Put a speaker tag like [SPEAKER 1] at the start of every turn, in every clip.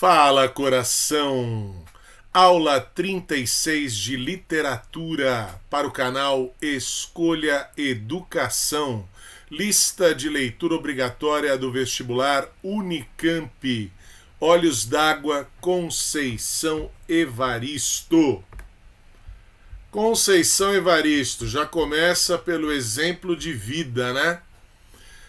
[SPEAKER 1] Fala, coração! Aula 36 de literatura para o canal Escolha Educação. Lista de leitura obrigatória do vestibular Unicamp. Olhos d'Água, Conceição Evaristo. Conceição Evaristo já começa pelo exemplo de vida, né?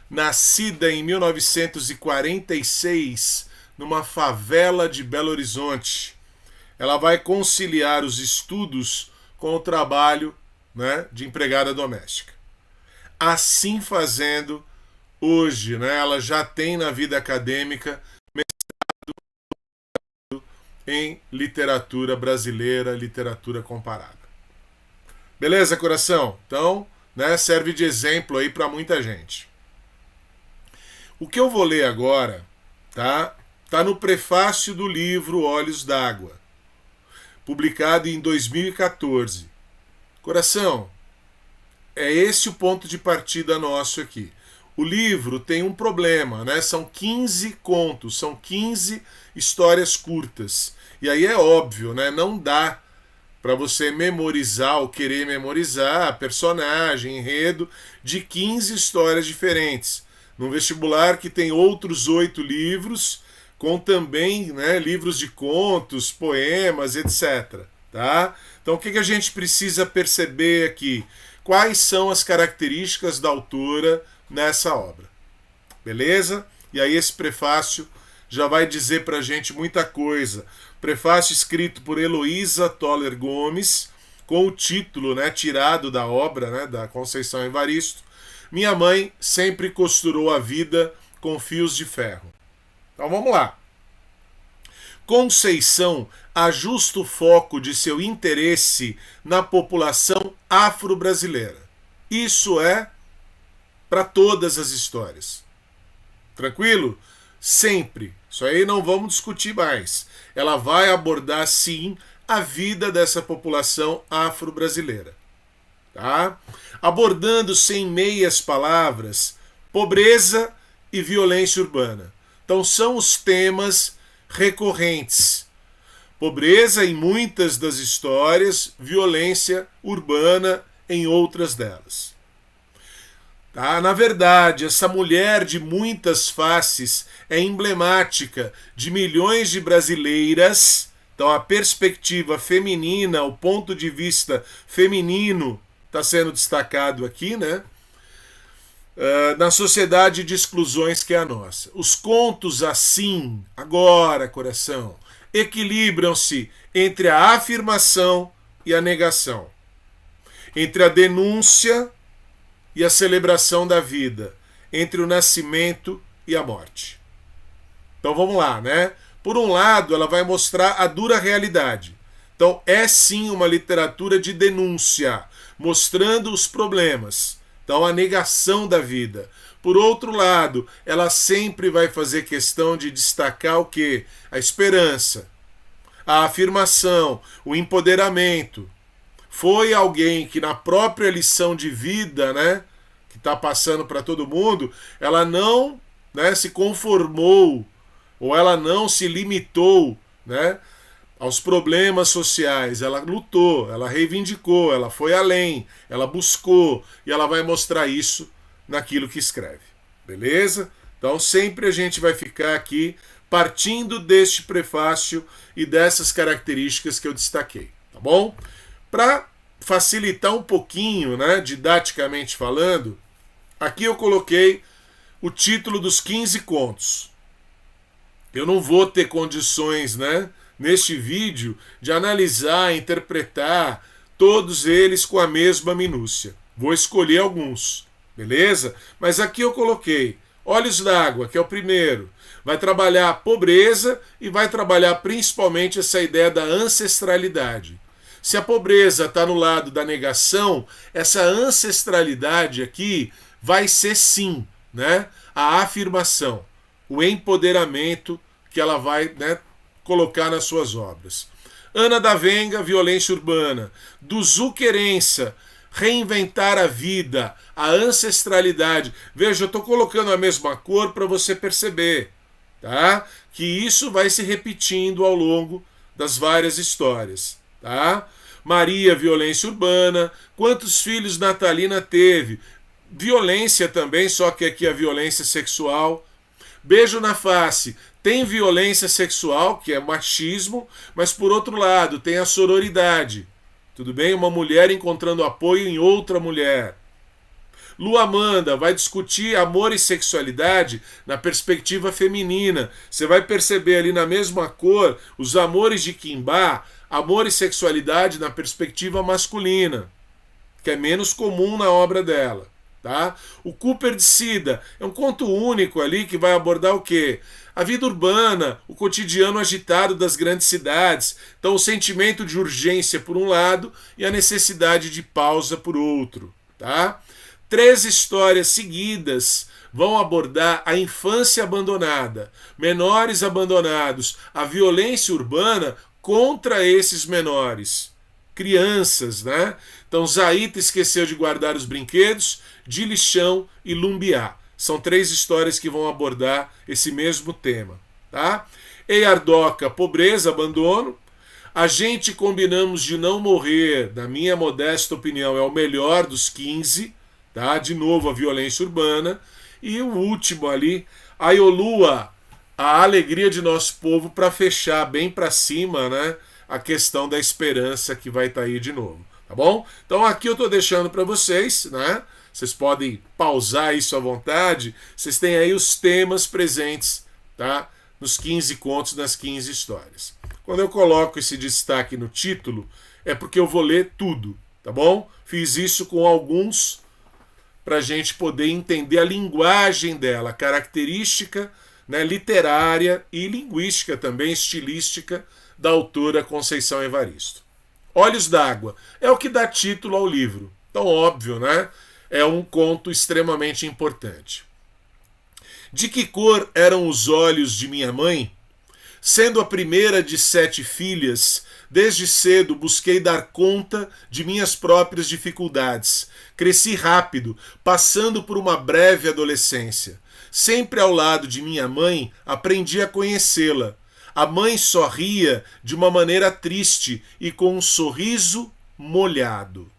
[SPEAKER 1] Nascida em 1946 numa favela de Belo Horizonte. Ela vai conciliar os estudos com o trabalho, né, de empregada doméstica. Assim fazendo, hoje, né, ela já tem na vida acadêmica mestrado em literatura brasileira, literatura comparada. Beleza, coração? Então, né, serve de exemplo aí para muita gente. O que eu vou ler agora, tá no prefácio do livro Olhos d'Água, publicado em 2014. Coração, é esse o ponto de partida nosso aqui. O livro tem um problema, né? São 15 contos, são 15 histórias curtas. E aí é óbvio, né? Não dá para você memorizar ou querer memorizar personagem, enredo de 15 histórias diferentes. Num vestibular que tem outros 8 livros, com também, né, livros de contos, poemas, etc. Tá? Então o que a gente precisa perceber aqui? Quais são as características da autora nessa obra? Beleza? E aí esse prefácio já vai dizer pra gente muita coisa. Prefácio escrito por Heloísa Toller Gomes, com o título, né, tirado da obra, né, da Conceição Evaristo. Minha mãe sempre costurou a vida com fios de ferro. Então vamos lá. Conceição ajusta o foco de seu interesse na população afro-brasileira. Isso é para todas as histórias. Tranquilo? Sempre. Isso aí não vamos discutir mais. Ela vai abordar, sim, a vida dessa população afro-brasileira. Tá? Abordando sem meias palavras, pobreza e violência urbana. Então são os temas recorrentes. Pobreza em muitas das histórias, violência urbana em outras delas. Tá? Na verdade, essa mulher de muitas faces é emblemática de milhões de brasileiras. Então a perspectiva feminina, o ponto de vista feminino está sendo destacado aqui, né? Na sociedade de exclusões que é a nossa. Os contos assim, agora, coração, equilibram-se entre a afirmação e a negação, entre a denúncia e a celebração da vida, entre o nascimento e a morte. Então vamos lá, né? Por um lado, ela vai mostrar a dura realidade. Então é sim uma literatura de denúncia, mostrando os problemas. Então, a negação da vida. Por outro lado, ela sempre vai fazer questão de destacar o quê? A esperança, a afirmação, o empoderamento. Foi alguém que na própria lição de vida, né, que está passando para todo mundo, ela não, né, se conformou, ou ela não se limitou, né, aos problemas sociais. Ela lutou, ela reivindicou, ela foi além, ela buscou, e ela vai mostrar isso naquilo que escreve. Beleza? Então sempre a gente vai ficar aqui partindo deste prefácio e dessas características que eu destaquei, tá bom? Para facilitar um pouquinho, né, didaticamente falando, aqui eu coloquei o título dos 15 contos. Eu não vou ter condições, né, neste vídeo, de analisar, interpretar todos eles com a mesma minúcia. Vou escolher alguns, beleza? Mas aqui eu coloquei Olhos d'Água, que é o primeiro. Vai trabalhar a pobreza e vai trabalhar principalmente essa ideia da ancestralidade. Se a pobreza está no lado da negação, essa ancestralidade aqui vai ser sim, né, a afirmação, o empoderamento que ela vai, né, colocar nas suas obras. Ana da Venga, violência urbana. Do Zuquerença, reinventar a vida, a ancestralidade. Veja, eu estou colocando a mesma cor para você perceber. tá? Que isso vai se repetindo ao longo das várias histórias, tá? Maria, violência urbana. Quantos filhos Natalina teve? Violência também, só que aqui a violência sexual. Beijo na face. Tem violência sexual, que é machismo, mas por outro lado tem a sororidade. Tudo bem? Uma mulher encontrando apoio em outra mulher. Luamanda vai discutir amor e sexualidade na perspectiva feminina. Você vai perceber ali na mesma cor os amores de Quimbá, amor e sexualidade na perspectiva masculina, que é menos comum na obra dela. Tá? O Cooper de Sida é um conto único ali que vai abordar o quê? A vida urbana, o cotidiano agitado das grandes cidades. Então o sentimento de urgência por um lado e a necessidade de pausa por outro. Tá? 3 histórias seguidas vão abordar a infância abandonada, menores abandonados, a violência urbana contra esses menores. Crianças, né? Então Zaita esqueceu de guardar os brinquedos, de lixão e Lumbiá. São 3 histórias que vão abordar esse mesmo tema, tá? Eiardoca, pobreza, abandono. A gente combinamos de não morrer, na minha modesta opinião, é o melhor dos 15, tá? De novo a violência urbana. E o último ali, a Iolua, a alegria de nosso povo, para fechar bem para cima, né? A questão da esperança que vai estar aí de novo, tá bom? Então aqui eu estou deixando para vocês, né? Vocês podem pausar isso à vontade. Vocês têm aí os temas presentes, tá? Nos 15 contos, nas 15 histórias. Quando eu coloco esse destaque no título, é porque eu vou ler tudo, tá bom? Fiz isso com alguns para a gente poder entender a linguagem dela, a característica, né, literária e linguística também, estilística, da autora Conceição Evaristo. Olhos d'Água é o que dá título ao livro. Então, óbvio, né? É um conto extremamente importante. De que cor eram os olhos de minha mãe? Sendo a primeira de 7 filhas, desde cedo busquei dar conta de minhas próprias dificuldades. Cresci rápido, passando por uma breve adolescência. Sempre ao lado de minha mãe, aprendi a conhecê-la. A mãe sorria de uma maneira triste e com um sorriso molhado.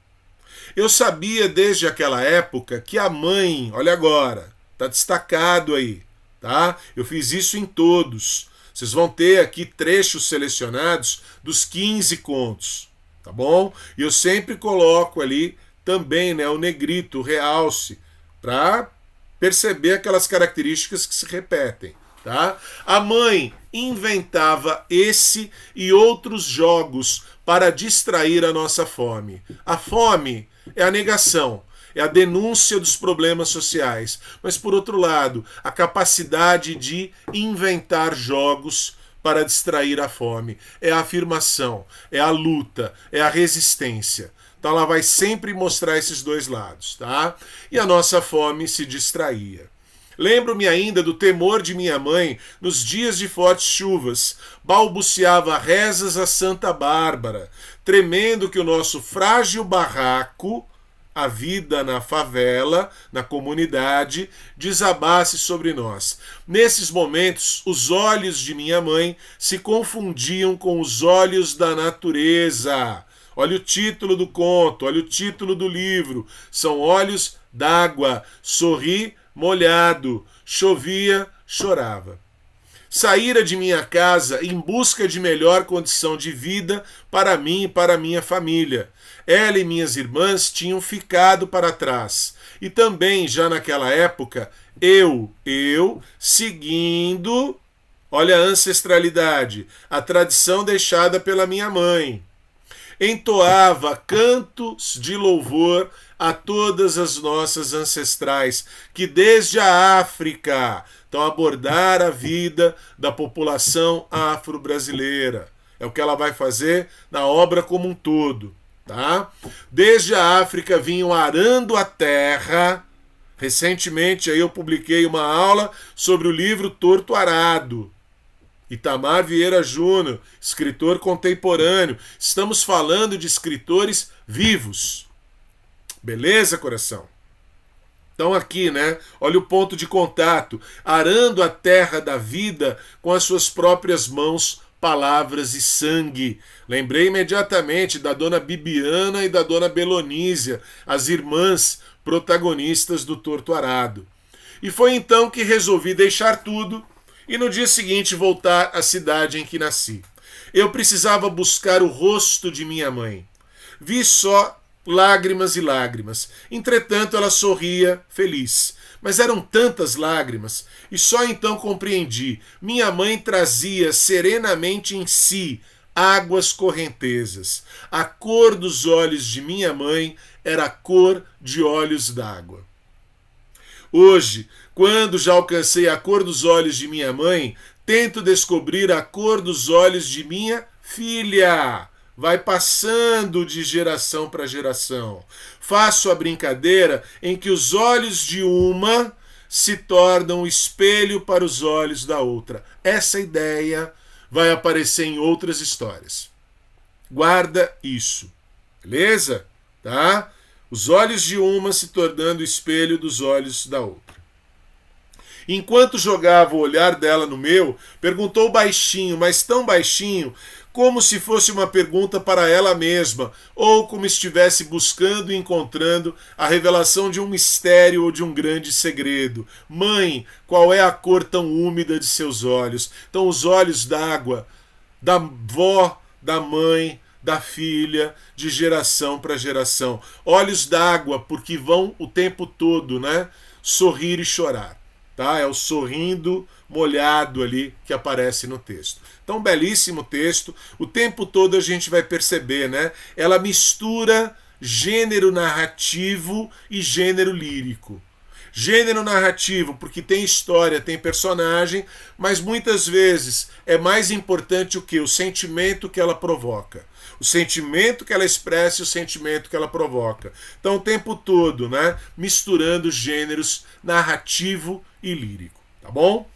[SPEAKER 1] Eu sabia desde aquela época que a mãe, olha agora, tá destacado aí, tá? Eu fiz isso em todos. Vocês vão ter aqui trechos selecionados dos 15 contos, tá bom? E eu sempre coloco ali também, né, o negrito, o realce, para perceber aquelas características que se repetem, tá? A mãe inventava esse e outros jogos para distrair a nossa fome. A fome é a negação, é a denúncia dos problemas sociais, mas por outro lado, a capacidade de inventar jogos para distrair a fome. É a afirmação, é a luta, é a resistência. Então ela vai sempre mostrar esses dois lados, tá? E a nossa fome se distraía. Lembro-me ainda do temor de minha mãe nos dias de fortes chuvas. Balbuciava rezas a Santa Bárbara, tremendo que o nosso frágil barraco, a vida na favela, na comunidade, desabasse sobre nós. Nesses momentos, os olhos de minha mãe se confundiam com os olhos da natureza. Olha o título do conto, olha o título do livro. São olhos d'água. Sorri molhado, chovia, chorava. Saíra de minha casa em busca de melhor condição de vida para mim e para minha família. Ela e minhas irmãs tinham ficado para trás. E também, já naquela época, eu, seguindo, olha a ancestralidade, a tradição deixada pela minha mãe. Entoava cantos de louvor a todas as nossas ancestrais, que desde a África estão a abordar a vida da população afro-brasileira. É o que ela vai fazer na obra como um todo. Tá? Desde a África vinham arando a terra. Recentemente aí eu publiquei uma aula sobre o livro Torto Arado. Itamar Vieira Júnior, escritor contemporâneo. Estamos falando de escritores vivos. Beleza, coração? Então aqui, né? Olha o ponto de contato. Arando a terra da vida com as suas próprias mãos, palavras e sangue. Lembrei imediatamente da dona Bibiana e da dona Belonísia, as irmãs protagonistas do Torto Arado. E foi então que resolvi deixar tudo e no dia seguinte voltar à cidade em que nasci. Eu precisava buscar o rosto de minha mãe. Vi só lágrimas e lágrimas. Entretanto, ela sorria, feliz. Mas eram tantas lágrimas, e só então compreendi. Minha mãe trazia serenamente em si águas correntezas. A cor dos olhos de minha mãe era a cor de olhos d'água. Hoje, quando já alcancei a cor dos olhos de minha mãe, tento descobrir a cor dos olhos de minha filha. Vai passando de geração para geração. Faço a brincadeira em que os olhos de uma se tornam espelho para os olhos da outra. Essa ideia vai aparecer em outras histórias. Guarda isso. Beleza? Tá? Os olhos de uma se tornando espelho dos olhos da outra. Enquanto jogava o olhar dela no meu, perguntou baixinho, mas tão baixinho, como se fosse uma pergunta para ela mesma, ou como estivesse buscando e encontrando a revelação de um mistério ou de um grande segredo. Mãe, qual é a cor tão úmida de seus olhos? Então, os olhos d'água, da vó, da mãe, da filha, de geração para geração. Olhos d'água, porque vão o tempo todo, né? Sorrir e chorar. Tá? É o sorrindo molhado ali que aparece no texto. Então, belíssimo texto. O tempo todo a gente vai perceber, né? Ela mistura gênero narrativo e gênero lírico. Gênero narrativo, porque tem história, tem personagem, mas muitas vezes é mais importante o que? O sentimento que ela provoca. O sentimento que ela expressa e o sentimento que ela provoca. Então, o tempo todo, né? Misturando gêneros narrativo e lírico. Tá bom?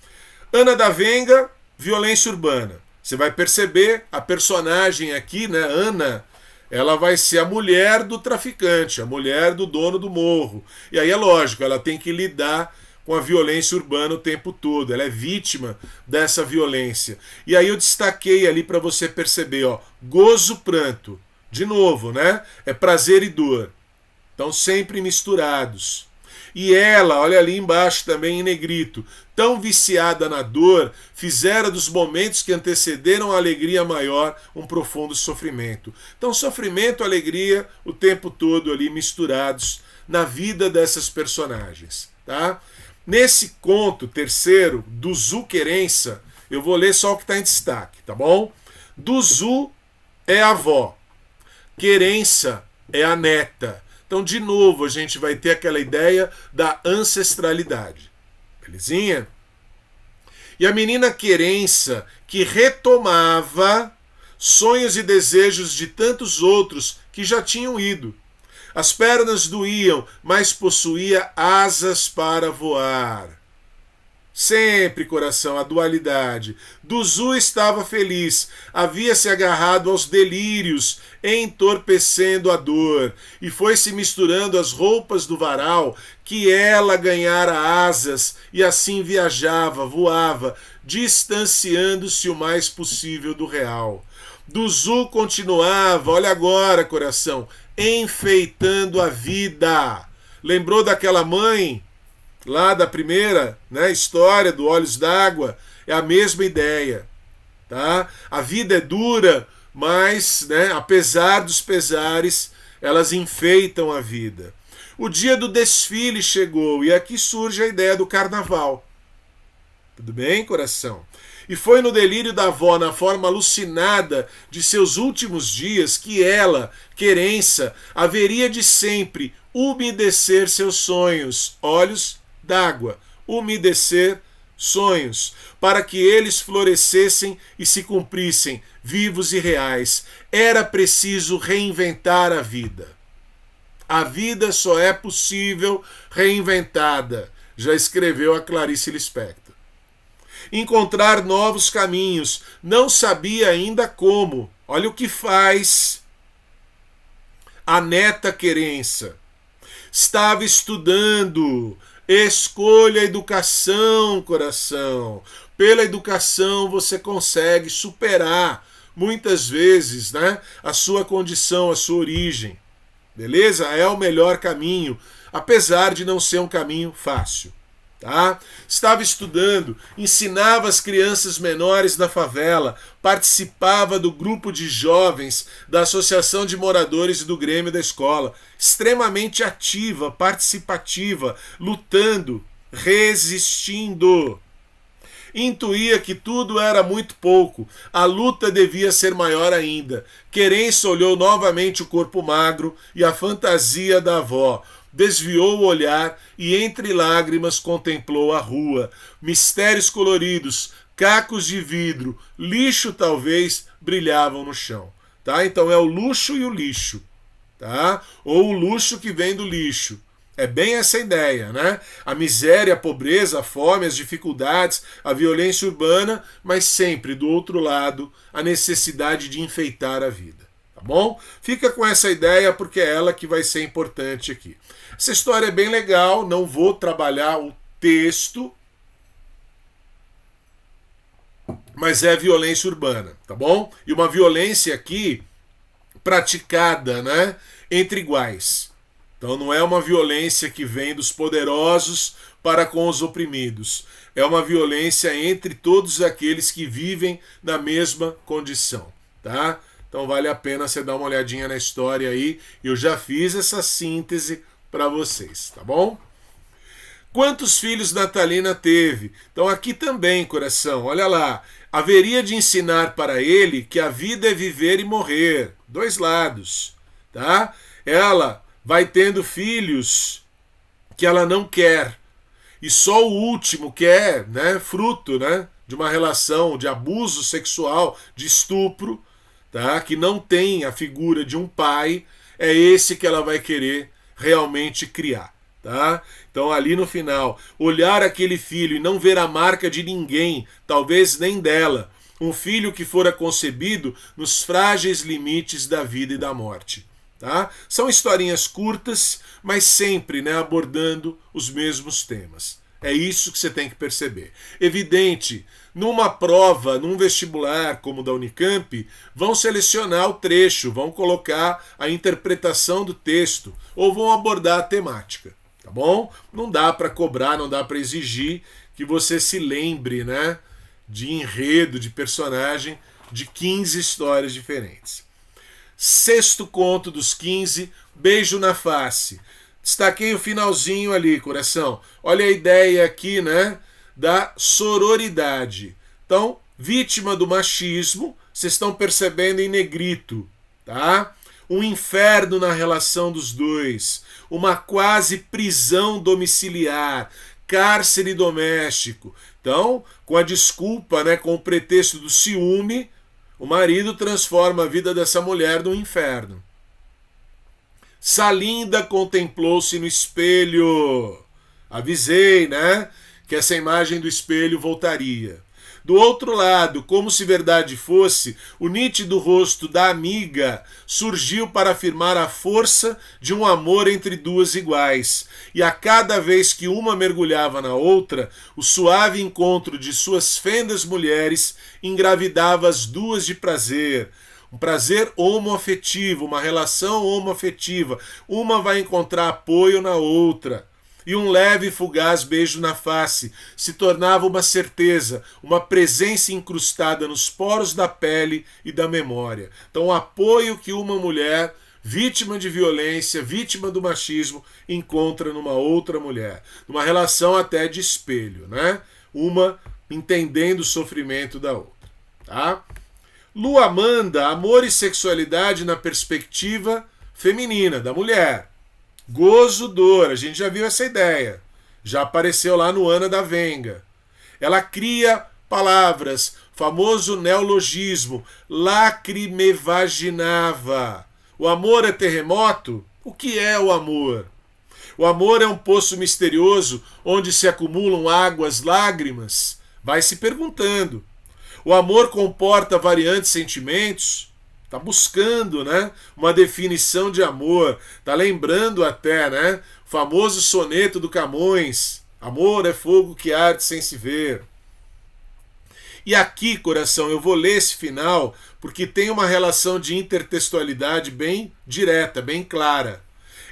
[SPEAKER 1] Ana da Venga, violência urbana. Você vai perceber a personagem aqui, né? Ana, ela vai ser a mulher do traficante, a mulher do dono do morro. E aí é lógico, ela tem que lidar com a violência urbana o tempo todo. Ela é vítima dessa violência. E aí eu destaquei ali para você perceber, ó, gozo, pranto. De novo, né? É prazer e dor. Então sempre misturados. E ela, olha ali embaixo também em negrito, tão viciada na dor, fizera dos momentos que antecederam a alegria maior um profundo sofrimento. Então sofrimento e alegria o tempo todo ali misturados na vida dessas personagens. Tá? Nesse conto terceiro, do Zu Querença, eu vou ler só o que está em destaque, tá bom? Do Zu é a avó, Querença é a neta. Então, de novo, a gente vai ter aquela ideia da ancestralidade. Belezinha? E a menina Querença, que retomava sonhos e desejos de tantos outros que já tinham ido. As pernas doíam, mas possuía asas para voar. Sempre, coração, a dualidade. Duzu estava feliz, havia se agarrado aos delírios, entorpecendo a dor, e foi se misturando às roupas do varal, que ela ganhara asas, e assim viajava, voava, distanciando-se o mais possível do real. Duzu continuava, olha agora, coração, enfeitando a vida. Lembrou daquela mãe? Lá da primeira, né, história do Olhos d'Água, é a mesma ideia. Tá? A vida é dura, mas, né, apesar dos pesares, elas enfeitam a vida. O dia do desfile chegou e aqui surge a ideia do carnaval. Tudo bem, coração? E foi no delírio da avó, na forma alucinada de seus últimos dias, que ela, Querença, haveria de sempre umedecer seus sonhos, olhos d'água, umedecer sonhos, para que eles florescessem e se cumprissem, vivos e reais. Era preciso reinventar a vida. A vida só é possível reinventada, já escreveu a Clarice Lispector. Encontrar novos caminhos, não sabia ainda como. Olha o que faz a neta Querença. Estava estudando. Escolha a educação, coração. Pela educação você consegue superar muitas vezes, né, a sua condição, a sua origem. Beleza? É o melhor caminho, apesar de não ser um caminho fácil. Tá? Estava estudando, ensinava as crianças menores da favela, participava do grupo de jovens da Associação de Moradores e do Grêmio da escola, extremamente ativa, participativa, lutando, resistindo. Intuía que tudo era muito pouco, a luta devia ser maior ainda. Querência olhou novamente o corpo magro e a fantasia da avó. Desviou o olhar e entre lágrimas contemplou a rua. Mistérios coloridos, cacos de vidro, lixo talvez, brilhavam no chão. Tá? Então é o luxo e o lixo. Tá? Ou o luxo que vem do lixo. É bem essa ideia, né? A miséria, a pobreza, a fome, as dificuldades, a violência urbana, mas sempre do outro lado a necessidade de enfeitar a vida. Tá bom? Fica com essa ideia porque é ela que vai ser importante aqui. Essa história é bem legal, não vou trabalhar o texto, mas é violência urbana, tá bom? E uma violência aqui praticada, né, entre iguais. Então não é uma violência que vem dos poderosos para com os oprimidos. É uma violência entre todos aqueles que vivem na mesma condição, tá? Então vale a pena você dar uma olhadinha na história aí. Eu já fiz essa síntese para vocês, tá bom? Quantos filhos Natalina teve? Então aqui também, coração, olha lá. Haveria de ensinar para ele que a vida é viver e morrer. Dois lados, tá? Ela vai tendo filhos que ela não quer. E só o último, que é, né, fruto, né, de uma relação de abuso sexual, de estupro, tá, que não tem a figura de um pai, é esse que ela vai querer realmente criar. Tá? Então ali no final, olhar aquele filho e não ver a marca de ninguém, talvez nem dela, um filho que fora concebido nos frágeis limites da vida e da morte. Tá? São historinhas curtas, mas sempre, né, abordando os mesmos temas. É isso que você tem que perceber. Evidente, numa prova, num vestibular como o da Unicamp, vão selecionar o trecho, vão colocar a interpretação do texto ou vão abordar a temática. Tá bom? Não dá para cobrar, não dá para exigir que você se lembre, né, de enredo, de personagem, de 15 histórias diferentes. Sexto conto dos 15, Beijo na Face. Destaquei o finalzinho ali, coração. Olha a ideia aqui, né, da sororidade. Então, vítima do machismo, vocês estão percebendo em negrito, tá? Um inferno na relação dos dois, uma quase prisão domiciliar, cárcere doméstico. Então, com a desculpa, né, com o pretexto do ciúme, o marido transforma a vida dessa mulher num inferno. Salinda contemplou-se no espelho. Avisei, né, que essa imagem do espelho voltaria. Do outro lado, como se verdade fosse, o nítido rosto da amiga surgiu para afirmar a força de um amor entre duas iguais. E a cada vez que uma mergulhava na outra, o suave encontro de suas fendas mulheres engravidava as duas de prazer. Um prazer homoafetivo, uma relação homoafetiva. Uma vai encontrar apoio na outra. E um leve e fugaz beijo na face se tornava uma certeza, uma presença incrustada nos poros da pele e da memória. Então, o apoio que uma mulher, vítima de violência, vítima do machismo, encontra numa outra mulher. Numa relação até de espelho, né? Uma entendendo o sofrimento da outra. Tá? Luamanda, amor e sexualidade na perspectiva feminina, da mulher. Gozo, dor, a gente já viu essa ideia. Já apareceu lá no Ana da Venga. Ela cria palavras, famoso neologismo, lacrimevaginava. O amor é terremoto? O que é o amor? O amor é um poço misterioso onde se acumulam águas, lágrimas? Vai se perguntando. O amor comporta variantes sentimentos? Está buscando, né, uma definição de amor. Está lembrando até, né, o famoso soneto do Camões. Amor é fogo que arde sem se ver. E aqui, coração, eu vou ler esse final porque tem uma relação de intertextualidade bem direta, bem clara.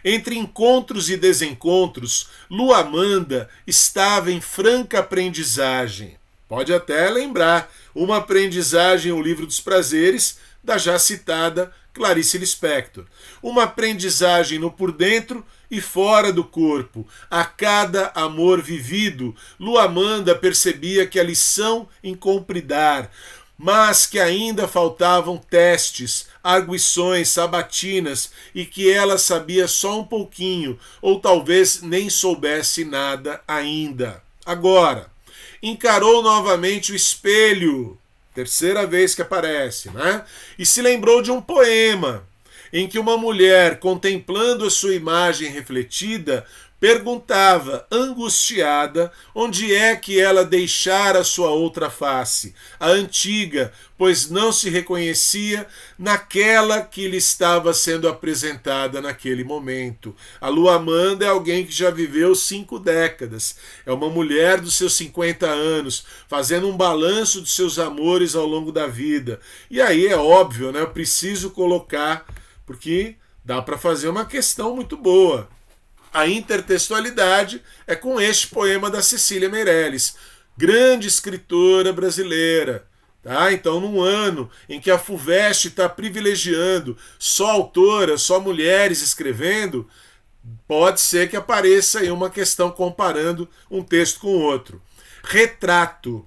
[SPEAKER 1] Entre encontros e desencontros, Luamanda estava em franca aprendizagem. Pode até lembrar, uma aprendizagem, o Livro dos Prazeres, da já citada Clarice Lispector. Uma aprendizagem no por dentro e fora do corpo. A cada amor vivido, Luamanda percebia que a lição incumpridar, mas que ainda faltavam testes, arguições, sabatinas, e que ela sabia só um pouquinho, ou talvez nem soubesse nada ainda. Agora, encarou novamente o espelho, terceira vez que aparece, né? E se lembrou de um poema em que uma mulher, contemplando a sua imagem refletida, perguntava, angustiada, onde é que ela deixara a sua outra face, a antiga, pois não se reconhecia naquela que lhe estava sendo apresentada naquele momento. A Luamanda é alguém que já viveu 5 décadas, é uma mulher dos seus 50 anos, fazendo um balanço dos seus amores ao longo da vida. E aí é óbvio, né? Eu preciso colocar, porque dá para fazer uma questão muito boa. A intertextualidade é com este poema da Cecília Meirelles, grande escritora brasileira. Tá? Então, num ano em que a FUVEST está privilegiando só autoras, só mulheres escrevendo, pode ser que apareça aí uma questão comparando um texto com o outro. Retrato.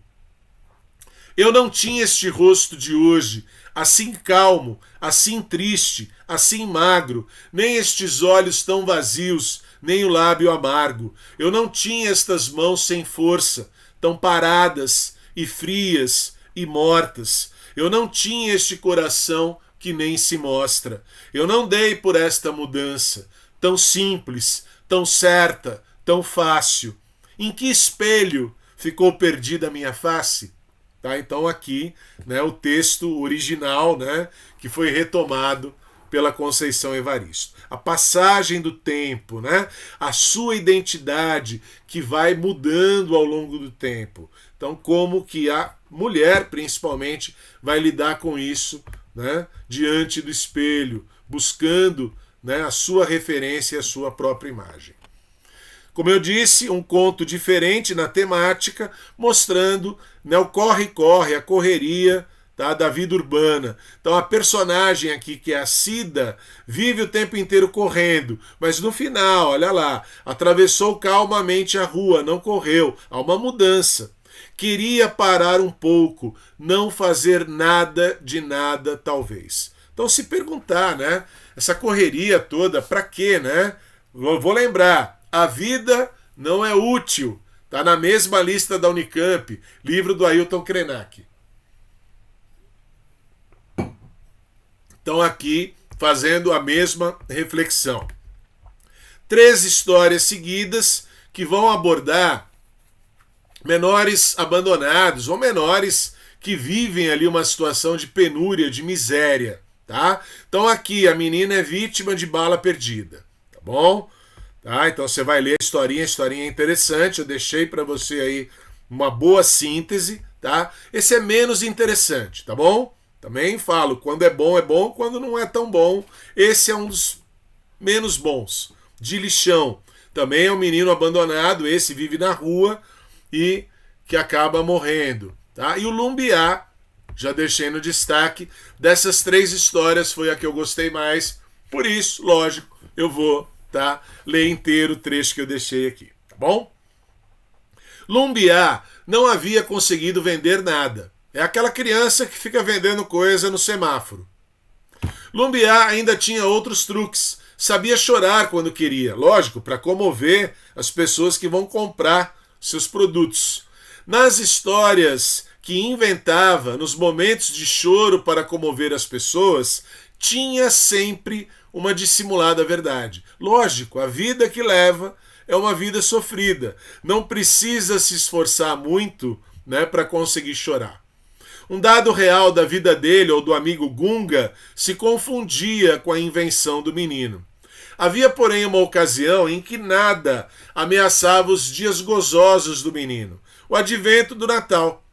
[SPEAKER 1] Eu não tinha este rosto de hoje, assim calmo, assim triste, assim magro, nem estes olhos tão vazios, nem o lábio amargo. Eu não tinha estas mãos sem força, tão paradas e frias e mortas. Eu não tinha este coração que nem se mostra. Eu não dei por esta mudança, tão simples, tão certa, tão fácil. Em que espelho ficou perdida a minha face? Tá? Então aqui, né, o texto original, né, que foi retomado pela Conceição Evaristo. A passagem do tempo, né, a sua identidade que vai mudando ao longo do tempo. Então, como que a mulher, principalmente, vai lidar com isso, né, diante do espelho, buscando, né, a sua referência e a sua própria imagem. Como eu disse, um conto diferente na temática, mostrando, né, o corre-corre, a correria, tá, da vida urbana. Então a personagem aqui, que é a Cida, vive o tempo inteiro correndo, mas no final, olha lá, atravessou calmamente a rua, não correu, há uma mudança. Queria parar um pouco, não fazer nada de nada, talvez. Então se perguntar, né, essa correria toda, para quê, né? Vou lembrar, a vida não é útil. Está na mesma lista da Unicamp, livro do Ailton Krenak. Então aqui, fazendo a mesma reflexão. 3 histórias seguidas que vão abordar menores abandonados ou menores que vivem ali uma situação de penúria, de miséria. Tá? Então aqui a menina é vítima de bala perdida. Tá bom? Tá? Então você vai ler a historinha é interessante, eu deixei para você aí uma boa síntese, tá? Esse é menos interessante, tá bom? Também falo, quando é bom, quando não é tão bom, esse é um dos menos bons. De lixão, também é um menino abandonado, esse vive na rua e que acaba morrendo, tá? E o Lumbiá, já deixei no destaque, dessas 3 histórias foi a que eu gostei mais, por isso, lógico, eu vou, tá, ler inteiro o trecho que eu deixei aqui, tá bom? Lumbiá não havia conseguido vender nada. É aquela criança que fica vendendo coisa no semáforo. Lumbiá ainda tinha outros truques. Sabia chorar quando queria, lógico, para comover as pessoas que vão comprar seus produtos. Nas histórias que inventava, nos momentos de choro para comover as pessoas, tinha sempre uma dissimulada verdade. Lógico, a vida que leva é uma vida sofrida. Não precisa se esforçar muito, né, para conseguir chorar. Um dado real da vida dele ou do amigo Gunga se confundia com a invenção do menino. Havia, porém, uma ocasião em que nada ameaçava os dias gozosos do menino, o advento do Natal.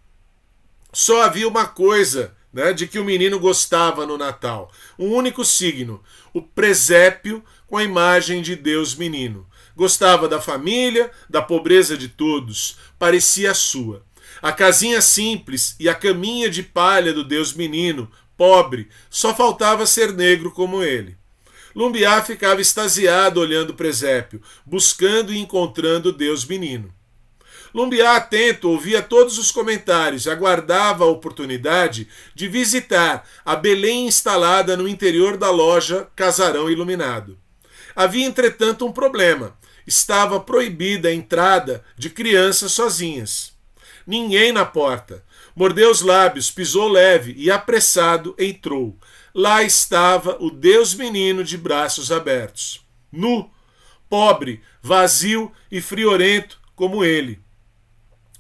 [SPEAKER 1] Só havia uma coisa, né, de que o menino gostava no Natal, um único signo, o presépio com a imagem de Deus menino. Gostava da família, da pobreza de todos, parecia a sua. A casinha simples e a caminha de palha do Deus menino, pobre, só faltava ser negro como ele. Lumbiá ficava extasiado olhando o presépio, buscando e encontrando Deus menino. Lumbiá, atento, ouvia todos os comentários e aguardava a oportunidade de visitar a Belém instalada no interior da loja Casarão Iluminado. Havia, entretanto, um problema. Estava proibida a entrada de crianças sozinhas. Ninguém na porta. Mordeu os lábios, pisou leve e, apressado, entrou. Lá estava o Deus menino de braços abertos. Nu, pobre, vazio e friorento como ele.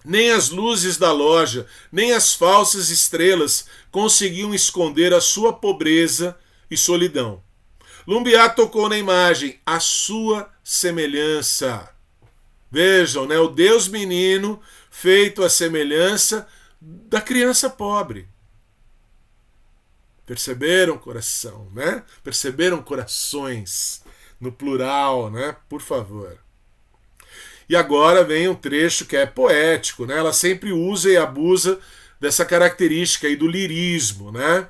[SPEAKER 1] Nem as luzes da loja, nem as falsas estrelas conseguiam esconder a sua pobreza e solidão. Lumbiá tocou na imagem, a sua semelhança. Vejam, né? O Deus menino feito à semelhança da criança pobre. Perceberam coração, né? Perceberam corações no plural, né? Por favor. E agora vem um trecho que é poético, né? Ela sempre usa e abusa dessa característica aí do lirismo, né?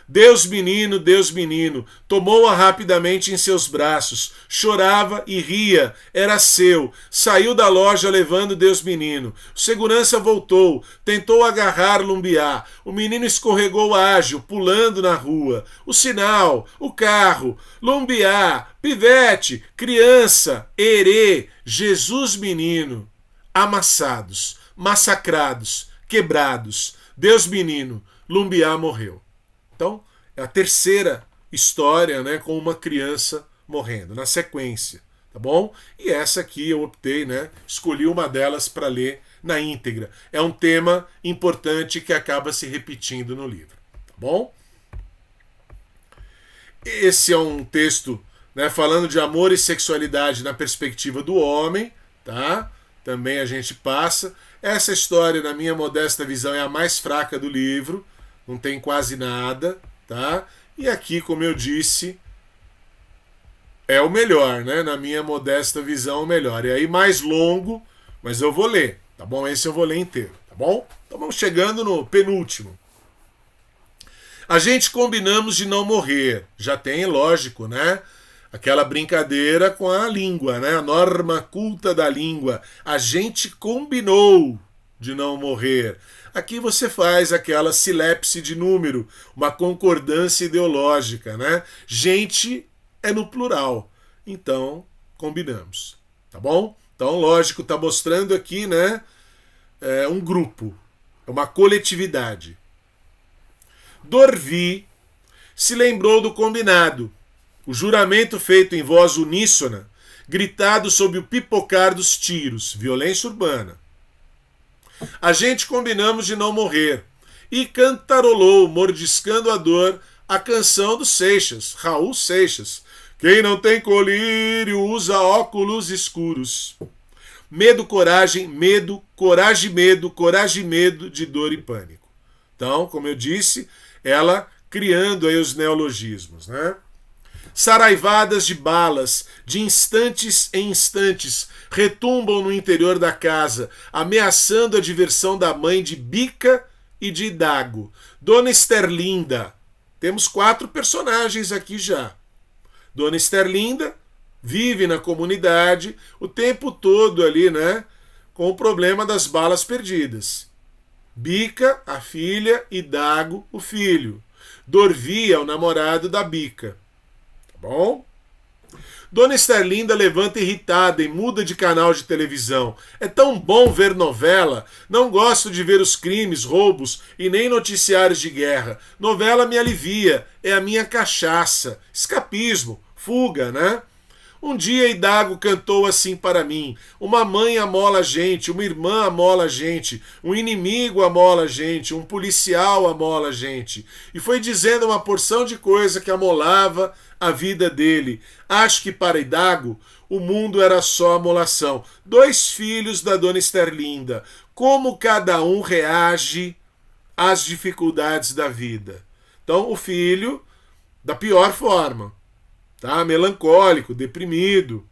[SPEAKER 1] Deus menino, tomou-a rapidamente em seus braços, chorava e ria, era seu, saiu da loja levando Deus menino. O segurança voltou, tentou agarrar Lumbiá, o menino escorregou ágil, pulando na rua. O sinal, o carro, Lumbiá, pivete, criança, herê, Jesus menino, amassados, massacrados, quebrados. Deus menino, Lumbiá morreu. Então, é a terceira história, né, com uma criança morrendo, na sequência, tá bom? E essa aqui eu optei, né, escolhi uma delas para ler na íntegra. É um tema importante que acaba se repetindo no livro, tá bom? Esse é um texto, né, falando de amor e sexualidade na perspectiva do homem, tá? Também a gente passa. Essa história, na minha modesta visão, é a mais fraca do livro. Não tem quase nada, tá? E aqui, como eu disse, é o melhor, né? Na minha modesta visão, o melhor. E aí, mais longo, mas eu vou ler, tá bom? Esse eu vou ler inteiro, tá bom? Então vamos chegando no penúltimo. A gente combinamos de não morrer. Já tem, lógico, né? Aquela brincadeira com a língua, né? A norma culta da língua. A gente combinou de não morrer. Aqui você faz aquela silepse de número, uma concordância ideológica, né? Gente é no plural. Então, combinamos. Tá bom? Então, lógico, está mostrando aqui, né? Um grupo, uma coletividade. Dorvi se lembrou do combinado, o juramento feito em voz uníssona, gritado sob o pipocar dos tiros, violência urbana. A gente combinamos de não morrer. E cantarolou, mordiscando a dor, a canção do Seixas, Raul Seixas. Quem não tem colírio usa óculos escuros. Medo, coragem, medo de dor e pânico. Então, como eu disse, ela criando aí os neologismos, né? Saraivadas de balas, de instantes em instantes, retumbam no interior da casa, ameaçando a diversão da mãe de Bica e de Dago. Dona Esterlinda. Temos 4 personagens aqui já. Dona Esterlinda vive na comunidade o tempo todo ali, né? Com o problema das balas perdidas. Bica, a filha, e Dago, o filho. Dorvi é o namorado da Bica. Bom? Dona Esterlinda levanta irritada e muda de canal de televisão. É tão bom ver novela. Não gosto de ver os crimes, roubos e nem noticiários de guerra. Novela me alivia. É a minha cachaça. Escapismo. Fuga, né? Um dia Idago cantou assim para mim: uma mãe amola a gente, uma irmã amola a gente, um inimigo amola a gente, um policial amola a gente. E foi dizendo uma porção de coisa que amolava a vida dele. Acho que para Idago o mundo era só amolação. 2 filhos da dona Esterlinda. Como cada um reage às dificuldades da vida. Então, o filho, da pior forma, tá? Melancólico, deprimido.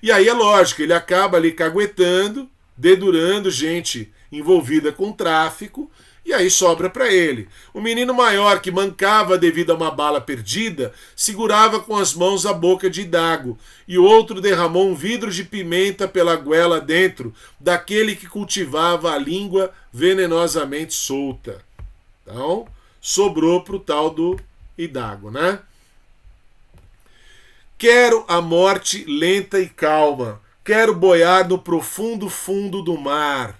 [SPEAKER 1] E aí é lógico, ele acaba ali caguetando, dedurando gente envolvida com tráfico, e aí sobra para ele. O menino maior, que mancava devido a uma bala perdida, segurava com as mãos a boca de Idago, e o outro derramou um vidro de pimenta pela goela dentro daquele que cultivava a língua venenosamente solta. Então, sobrou pro tal do Idago, né? Quero a morte lenta e calma. Quero boiar no profundo fundo do mar.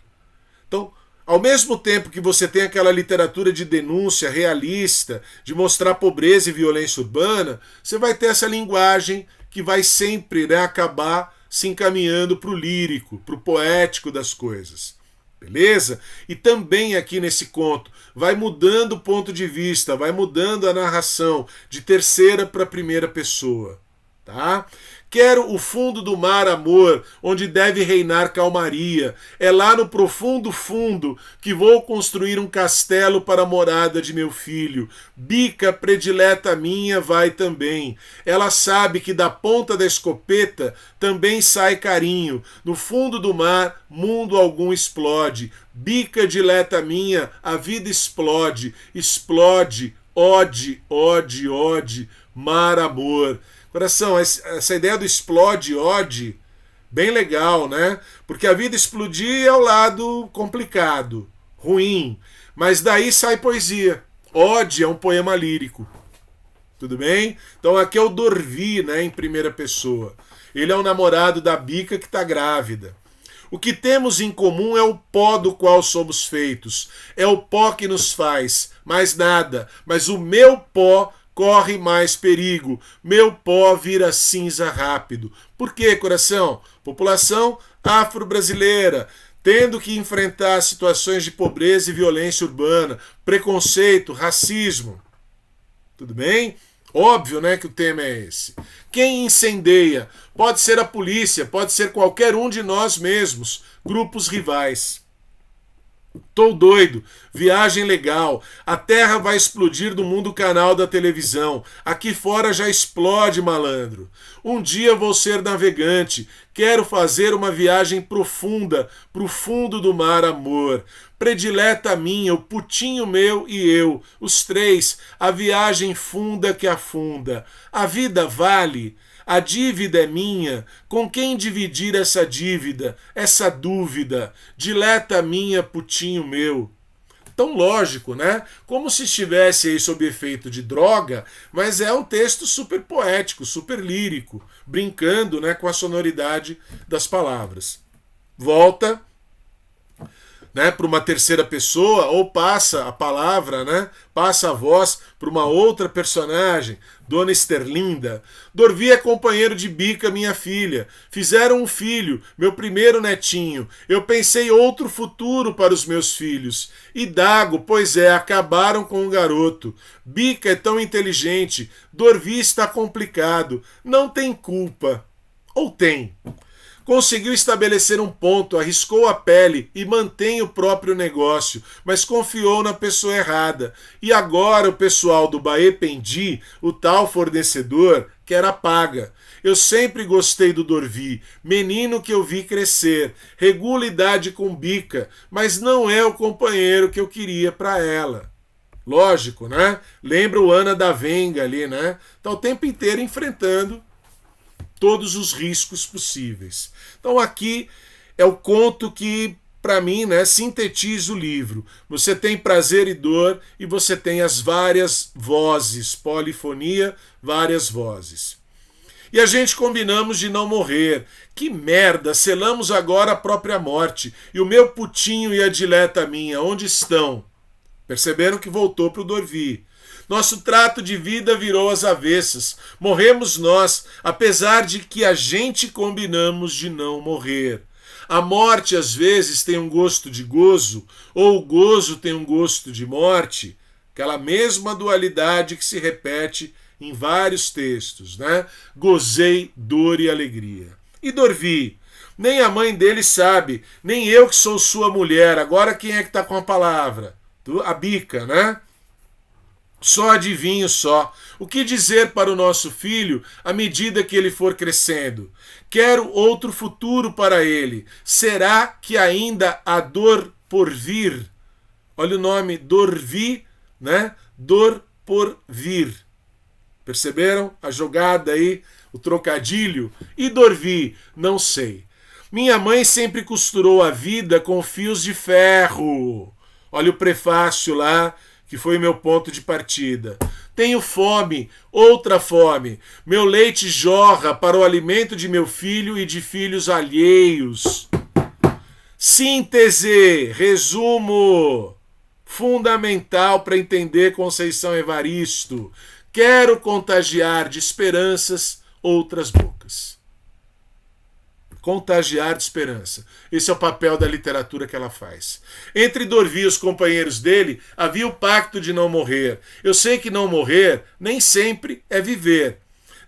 [SPEAKER 1] Então, ao mesmo tempo que você tem aquela literatura de denúncia realista, de mostrar pobreza e violência urbana, você vai ter essa linguagem que vai sempre, né, acabar se encaminhando para o lírico, para o poético das coisas. Beleza? E também aqui nesse conto vai mudando o ponto de vista, vai mudando a narração de terceira para primeira pessoa. Tá? Quero o fundo do mar, amor, onde deve reinar calmaria. É lá no profundo fundo que vou construir um castelo para a morada de meu filho. Bica predileta minha vai também. Ela sabe que da ponta da escopeta também sai carinho. No fundo do mar, mundo algum explode. Bica dileta minha, a vida explode. Explode, ode, ode, ode, mar, amor. Coração, essa ideia do explode, ode, bem legal, né? Porque a vida explodir é o lado complicado, ruim. Mas daí sai poesia. Ode é um poema lírico. Tudo bem? Então aqui é o Dorvi, né, em primeira pessoa. Ele é o namorado da Bica que está grávida. O que temos em comum é o pó do qual somos feitos. É o pó que nos faz, mais nada. Mas o meu pó corre mais perigo. Meu pó vira cinza rápido. Por quê, coração? População afro-brasileira, tendo que enfrentar situações de pobreza e violência urbana, preconceito, racismo. Tudo bem? Óbvio, né, que o tema é esse. Quem incendeia? Pode ser a polícia, pode ser qualquer um de nós mesmos, grupos rivais. Tô doido, viagem legal, a Terra vai explodir do mundo canal da televisão, aqui fora já explode, malandro. Um dia vou ser navegante, quero fazer uma viagem profunda, pro fundo do mar, amor. Predileta minha, o putinho meu e eu, os três, a viagem funda que afunda. A vida vale? A dívida é minha, com quem dividir essa dívida, essa dúvida? Dileta minha, putinho meu. Tão lógico, né? Como se estivesse aí sob efeito de droga, mas é um texto super poético, super lírico, brincando, né, com a sonoridade das palavras. Volta, né, para uma terceira pessoa, ou passa a palavra, né, passa a voz para uma outra personagem, Dona Esterlinda. Dorvi é companheiro de Bica, minha filha. Fizeram um filho, meu primeiro netinho. Eu pensei outro futuro para os meus filhos. Idago, pois é, acabaram com o garoto. Bica é tão inteligente. Dorvi está complicado. Não tem culpa. Ou tem? Conseguiu estabelecer um ponto, arriscou a pele e mantém o próprio negócio, mas confiou na pessoa errada. E agora o pessoal do Baê Pendi, o tal fornecedor, quer a paga. Eu sempre gostei do Dorvi, menino que eu vi crescer, regula idade com Bica, mas não é o companheiro que eu queria para ela. Lógico, né? Lembra o Ana da Venga ali, né? Tá o tempo inteiro enfrentando todos os riscos possíveis. Então aqui é o conto que, para mim, né, sintetiza o livro. Você tem prazer e dor e você tem as várias vozes, polifonia, várias vozes. E a gente combinamos de não morrer. Que merda, selamos agora a própria morte. E o meu putinho e a dileta minha, onde estão? Perceberam que voltou para o Dorvi. Nosso trato de vida virou às avessas. Morremos nós, apesar de que a gente combinamos de não morrer. A morte às vezes tem um gosto de gozo, ou o gozo tem um gosto de morte, aquela mesma dualidade que se repete em vários textos, né? Gozei dor e alegria. E Dorvi, nem a mãe dele sabe, nem eu que sou sua mulher, agora quem é que está com a palavra? A Bica, né? Só adivinho só. O que dizer para o nosso filho à medida que ele for crescendo? Quero outro futuro para ele. Será que ainda há dor por vir? Olha o nome, Dorvi, né? Dor por vir. Perceberam a jogada aí, o trocadilho? E Dorvi, não sei. Minha mãe sempre costurou a vida com fios de ferro. Olha o prefácio lá, que foi meu ponto de partida. Tenho fome, outra fome. Meu leite jorra para o alimento de meu filho e de filhos alheios. Síntese, resumo, fundamental para entender Conceição Evaristo. Quero contagiar de esperanças outras bocas. Contagiar de esperança. Esse é o papel da literatura que ela faz. Entre Dorvi e os companheiros dele, havia o pacto de não morrer. Eu sei que não morrer nem sempre é viver.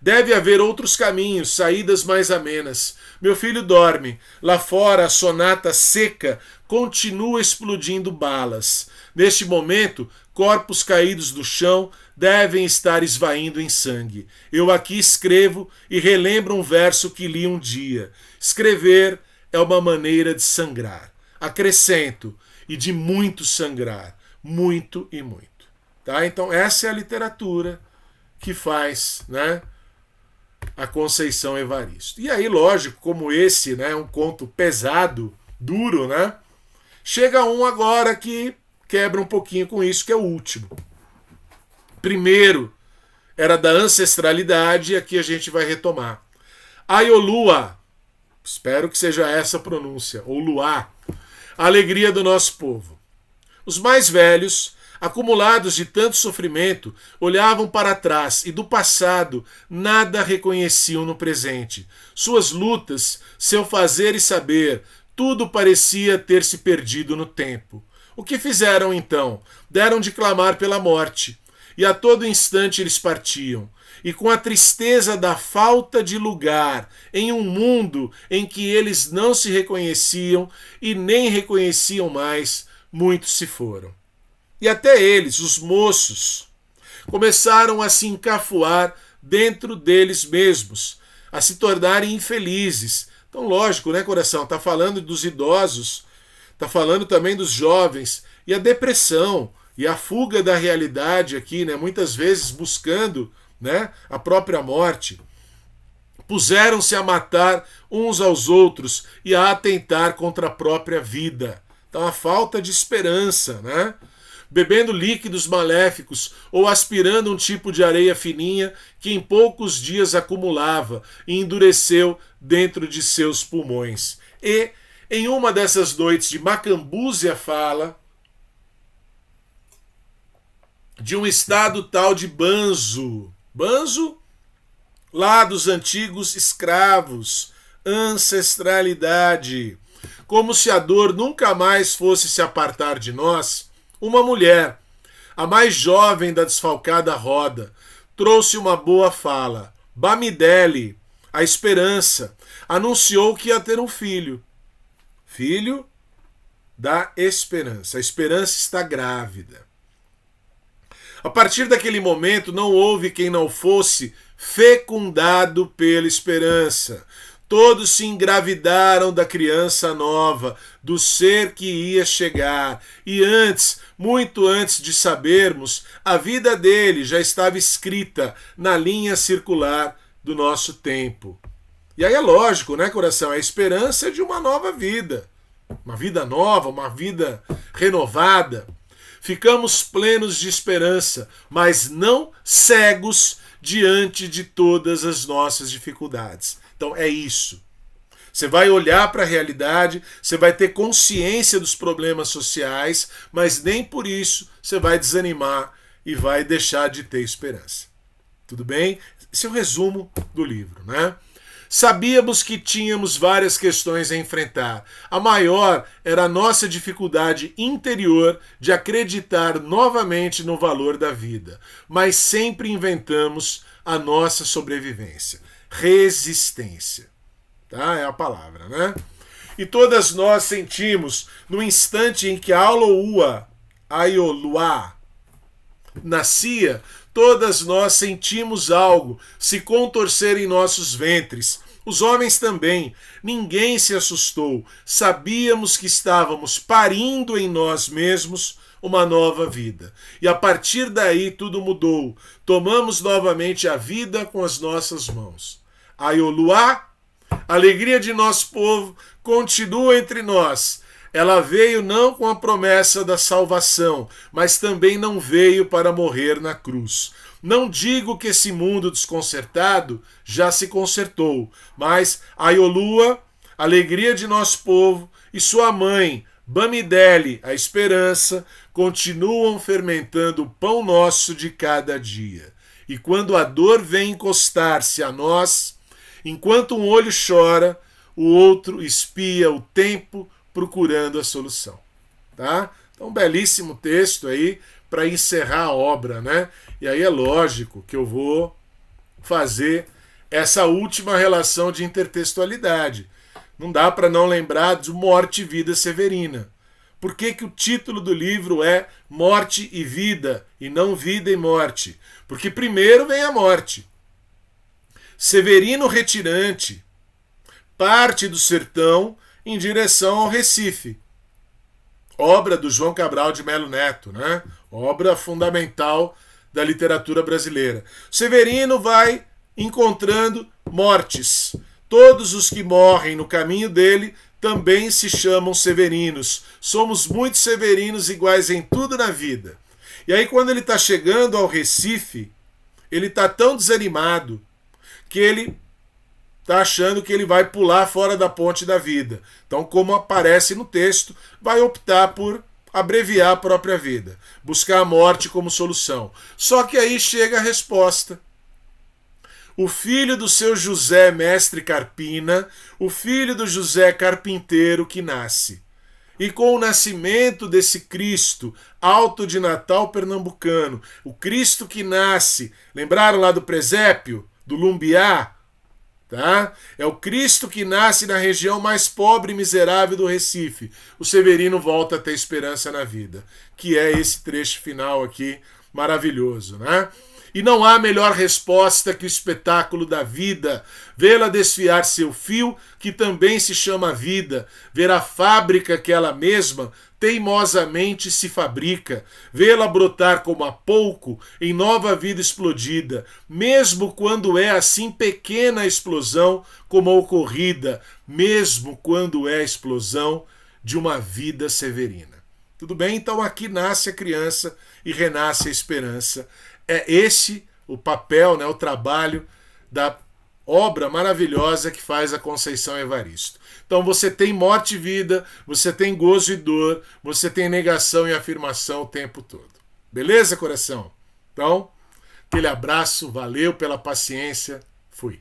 [SPEAKER 1] Deve haver outros caminhos, saídas mais amenas. Meu filho dorme. Lá fora, a sonata seca continua explodindo balas. Neste momento, corpos caídos do chão devem estar esvaindo em sangue. Eu aqui escrevo e relembro um verso que li um dia. Escrever é uma maneira de sangrar. Acrescento, e de muito sangrar. Muito e muito. Tá? Então essa é a literatura que faz, né, a Conceição Evaristo. E aí, lógico, como esse, né, é um conto pesado, duro, né? Chega um agora que quebra um pouquinho com isso, que é o último. Primeiro era da ancestralidade, e aqui a gente vai retomar. Aiolua, espero que seja essa a pronúncia, ou Luá, a alegria do nosso povo. Os mais velhos, acumulados de tanto sofrimento, olhavam para trás e do passado nada reconheciam no presente. Suas lutas, seu fazer e saber, tudo parecia ter se perdido no tempo. O que fizeram então? Deram de clamar pela morte, e a todo instante eles partiam. E com a tristeza da falta de lugar em um mundo em que eles não se reconheciam e nem reconheciam mais, muitos se foram. E até eles, os moços, começaram a se encafuar dentro deles mesmos, a se tornarem infelizes. Então, lógico, né, coração? Está falando dos idosos, está falando também dos jovens, e a depressão, e a fuga da realidade aqui, né, muitas vezes buscando, né, a própria morte. Puseram-se a matar uns aos outros e a atentar contra a própria vida. Então, a falta de esperança, né? Bebendo líquidos maléficos ou aspirando um tipo de areia fininha que em poucos dias acumulava e endureceu dentro de seus pulmões. E, em uma dessas noites de Macambúzia, fala de um estado tal de banzo. Banzo, lá dos antigos escravos, ancestralidade. Como se a dor nunca mais fosse se apartar de nós, uma mulher, a mais jovem da desfalcada roda, trouxe uma boa fala. Bamidele, a esperança, anunciou que ia ter um filho. Filho da esperança. A esperança está grávida. A partir daquele momento, não houve quem não fosse fecundado pela esperança. Todos se engravidaram da criança nova, do ser que ia chegar. E antes, muito antes de sabermos, a vida dele já estava escrita na linha circular do nosso tempo. E aí é lógico, né, coração? A esperança é de uma nova vida. Uma vida nova, uma vida renovada. Ficamos plenos de esperança, mas não cegos diante de todas as nossas dificuldades. Então é isso. Você vai olhar para a realidade, você vai ter consciência dos problemas sociais, mas nem por isso você vai desanimar e vai deixar de ter esperança. Tudo bem? Esse é o resumo do livro, né? Sabíamos que tínhamos várias questões a enfrentar. A maior era a nossa dificuldade interior de acreditar novamente no valor da vida, mas sempre inventamos a nossa sobrevivência. Resistência. Tá? É a palavra, né? E todas nós sentimos, no instante em que Aiolua nascia, todas nós sentimos algo se contorcer em nossos ventres. Os homens também. Ninguém se assustou. Sabíamos que estávamos parindo em nós mesmos uma nova vida. E a partir daí tudo mudou. Tomamos novamente a vida com as nossas mãos. Aiolua, a alegria de nosso povo, continua entre nós. Ela veio não com a promessa da salvação, mas também não veio para morrer na cruz. Não digo que esse mundo desconcertado já se consertou, mas Aiolua, alegria de nosso povo, e sua mãe, Bamidele, a esperança, continuam fermentando o pão nosso de cada dia. E quando a dor vem encostar-se a nós, enquanto um olho chora, o outro espia o tempo procurando a solução. Tá? Então, um belíssimo texto aí para encerrar a obra, né? E aí é lógico que eu vou fazer essa última relação de intertextualidade. Não dá para não lembrar de Morte e Vida Severina. Por que o título do livro é Morte e Vida e não Vida e Morte? Porque primeiro vem a morte. Severino retirante parte do sertão em direção ao Recife. Obra do João Cabral de Melo Neto, né? Obra fundamental da literatura brasileira. Severino vai encontrando mortes. Todos os que morrem no caminho dele também se chamam severinos. Somos muito severinos iguais em tudo na vida. E aí quando ele está chegando ao Recife, ele está tão desanimado que ele está achando que ele vai pular fora da ponte da vida. Então, como aparece no texto, vai optar por abreviar a própria vida, buscar a morte como solução. Só que aí chega a resposta. O filho do seu José Mestre Carpina, o filho do José Carpinteiro que nasce. E com o nascimento desse Cristo, alto de Natal pernambucano, o Cristo que nasce, lembraram lá do presépio, do Lumbiá? Tá? É o Cristo que nasce na região mais pobre e miserável do Recife. O Severino volta a ter esperança na vida, que é esse trecho final aqui maravilhoso, né? E não há melhor resposta que o espetáculo da vida, vê-la desfiar seu fio, que também se chama vida, ver a fábrica que ela mesma teimosamente se fabrica, vê-la brotar como há pouco em nova vida explodida, mesmo quando é assim pequena a explosão como a ocorrida, mesmo quando é a explosão de uma vida severina. Tudo bem? Então aqui nasce a criança e renasce a esperança. É esse o papel, né, o trabalho da obra maravilhosa que faz a Conceição Evaristo. Então você tem morte e vida, você tem gozo e dor, você tem negação e afirmação o tempo todo. Beleza, coração? Então, aquele abraço, valeu pela paciência, fui.